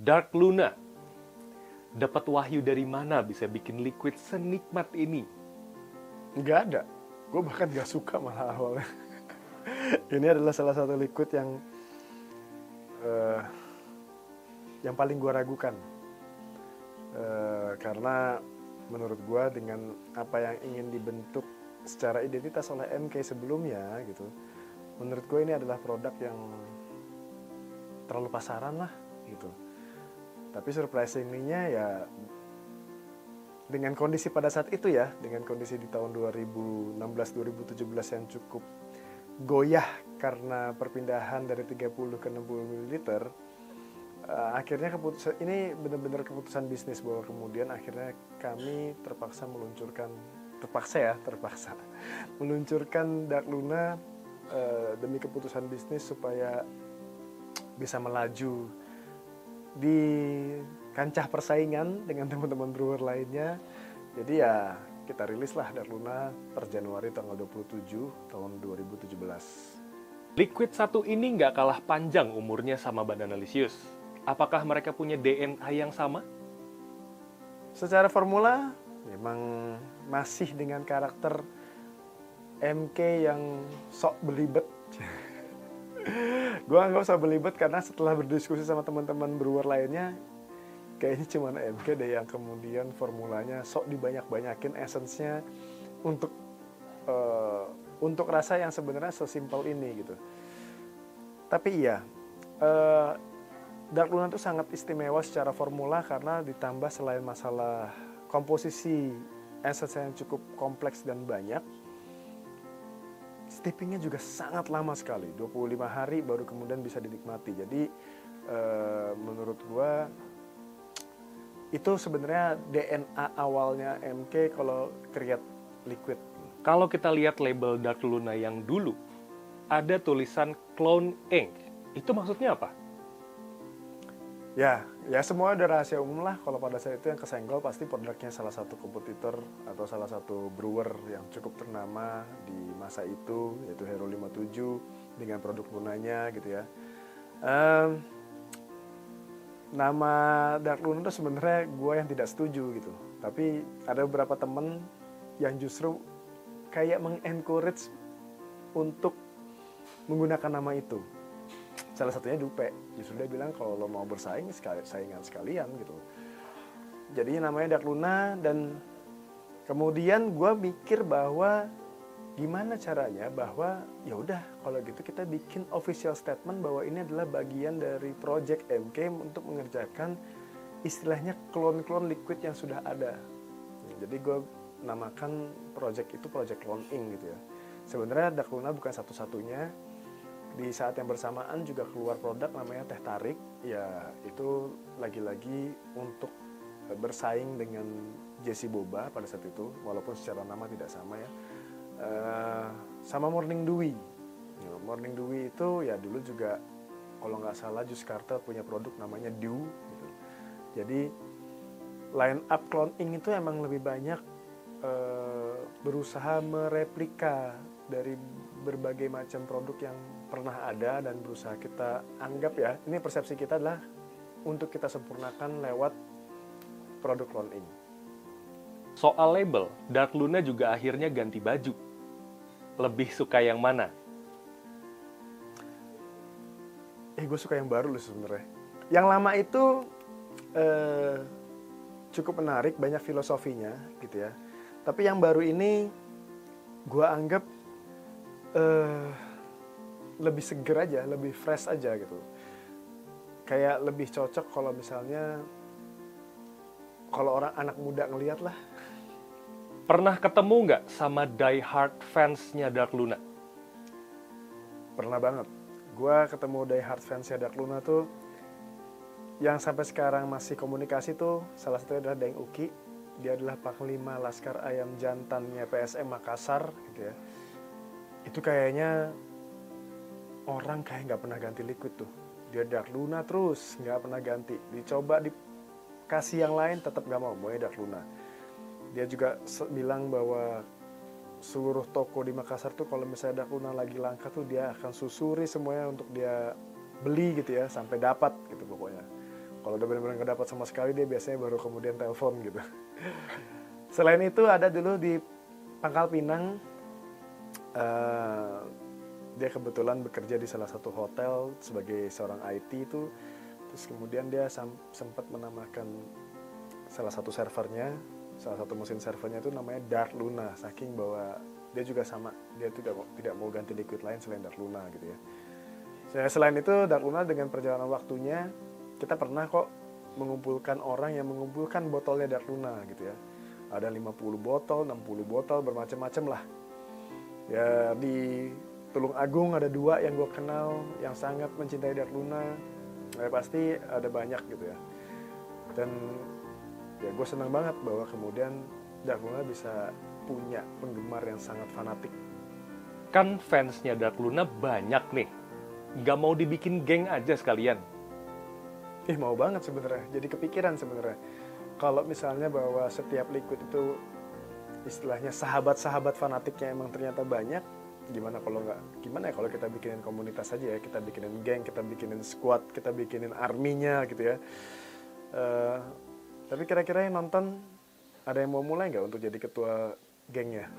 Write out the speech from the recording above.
Dark Luna, dapat wahyu dari mana bisa bikin liquid senikmat ini? Nggak ada. Gue bahkan nggak suka malah awalnya. Ini adalah salah satu liquid eh, yang paling gue ragukan. Karena menurut gue dengan apa yang ingin dibentuk secara identitas oleh MK sebelumnya gitu, menurut gue ini adalah produk yang terlalu pasaran lah gitu. Tapi surprisingly-nya ya dengan kondisi pada saat itu ya, dengan kondisi di tahun 2016-2017 yang cukup goyah karena perpindahan dari 30 ke 60 ml, akhirnya keputusan ini benar-benar keputusan bisnis bahwa kemudian akhirnya kami terpaksa meluncurkan Dark Luna demi keputusan bisnis supaya bisa melaju di kancah persaingan dengan teman-teman brewer lainnya. Jadi ya kita rilis lah Dark Luna per Januari tanggal 27 tahun 2017. Liquid satu ini nggak kalah panjang umurnya sama Bananalicious. Apakah mereka punya DNA yang sama? Secara formula memang masih dengan karakter MK yang sok belibet. Gue nggak usah belibet karena setelah berdiskusi sama teman-teman brewer lainnya, kayaknya cuma MK deh yang kemudian formulanya sok dibanyak-banyakin essence-nya untuk rasa yang sebenarnya sesimpel ini gitu. Tapi iya, Dark Luna itu sangat istimewa secara formula karena ditambah selain masalah komposisi essence yang cukup kompleks dan banyak, steepingnya juga sangat lama sekali, 25 hari baru kemudian bisa dinikmati. Jadi menurut gua itu sebenarnya DNA awalnya MK kalau create liquid. Kalau kita lihat label Dark Luna yang dulu, ada tulisan Clone Ink. Itu maksudnya apa? Ya semua udah rahasia umum lah. Kalau pada saat itu yang kesenggol pasti produknya salah satu kompetitor atau salah satu brewer yang cukup ternama di masa itu, yaitu Hero 57 dengan produk lunanya gitu ya. Nama Dark Luna itu sebenarnya gue yang tidak setuju gitu. Tapi ada beberapa temen yang justru kayak mengencourage untuk menggunakan nama itu. Salah satunya Dupe, justru dia bilang kalau lo mau bersaing, saingan sekalian gitu. Jadi namanya Dark Luna, dan kemudian gue mikir bahwa gimana caranya bahwa ya udah kalau gitu kita bikin official statement bahwa ini adalah bagian dari project MK untuk mengerjakan istilahnya klon-klon liquid yang sudah ada. Jadi gue namakan project itu project Clone Ink gitu ya. Sebenarnya Dark Luna bukan satu-satunya. Di saat yang bersamaan juga keluar produk namanya Teh Tarik, ya itu lagi-lagi untuk bersaing dengan Jesse Boba pada saat itu, walaupun secara nama tidak sama ya. Sama Morning Dew. Morning Dew itu ya dulu juga kalau nggak salah Juice Carter punya produk namanya Dew gitu. Jadi line up Clone Ink itu emang lebih banyak berusaha mereplika dari berbagai macam produk yang pernah ada dan berusaha kita anggap ya, ini persepsi kita adalah untuk kita sempurnakan lewat produk Clone Ink. Soal label, Dark Luna juga akhirnya ganti baju. Lebih suka yang mana? Gue suka yang baru loh sebenarnya. Yang lama itu cukup menarik, banyak filosofinya gitu ya. Tapi yang baru ini gue anggap lebih seger aja, lebih fresh aja gitu. Kayak lebih cocok kalau misalnya kalau orang anak muda ngelihat lah. Pernah ketemu nggak sama die hard fans-nya Dark Luna? Pernah banget. Gue ketemu die hard fans-nya Dark Luna tuh yang sampai sekarang masih komunikasi tuh salah satunya adalah Daeng Uki. Dia adalah Panglima Laskar Ayam Jantannya PSM Makassar gitu ya. Itu kayaknya orang kayak nggak pernah ganti liquid tuh. Dia Dark Luna terus, nggak pernah ganti. Dicoba dikasih yang lain tetap nggak mau Dark Luna. Dia juga bilang bahwa seluruh toko di Makassar tuh kalau misalnya Dark Luna lagi langka tuh dia akan susuri semuanya untuk dia beli gitu ya sampai dapat gitu pokoknya. Kalau udah benar-benar nggak dapat sama sekali, dia biasanya baru kemudian telepon gitu. Selain itu ada dulu di Pangkal Pinang, dia kebetulan bekerja di salah satu hotel sebagai seorang IT itu. Terus kemudian dia sempat menamakan salah satu servernya, salah satu mesin servernya itu namanya Dark Luna, saking bahwa dia juga sama, dia tidak mau ganti liquid lain selain Dark Luna gitu ya. Selain itu Dark Luna dengan perjalanan waktunya, kita pernah kok mengumpulkan orang yang mengumpulkan botolnya Dark Luna gitu ya. Ada 50 botol, 60 botol, bermacam-macam lah. Ya di Tulung Agung ada 2 yang gue kenal yang sangat mencintai Dark Luna. Ya pasti ada banyak gitu ya. Dan ya gue senang banget bahwa kemudian Dark Luna bisa punya penggemar yang sangat fanatik. Kan fansnya Dark Luna banyak nih. Nggak mau dibikin geng aja sekalian? Mau banget sebenarnya. Jadi kepikiran sebenarnya. Kalau misalnya bahwa setiap liquid itu istilahnya sahabat-sahabat fanatiknya emang ternyata banyak, gimana ya kalau kita bikinin komunitas aja ya, kita bikinin geng, kita bikinin squad, kita bikinin arminya gitu ya. Tapi kira-kira yang nonton ada yang mau mulai nggak untuk jadi ketua gengnya?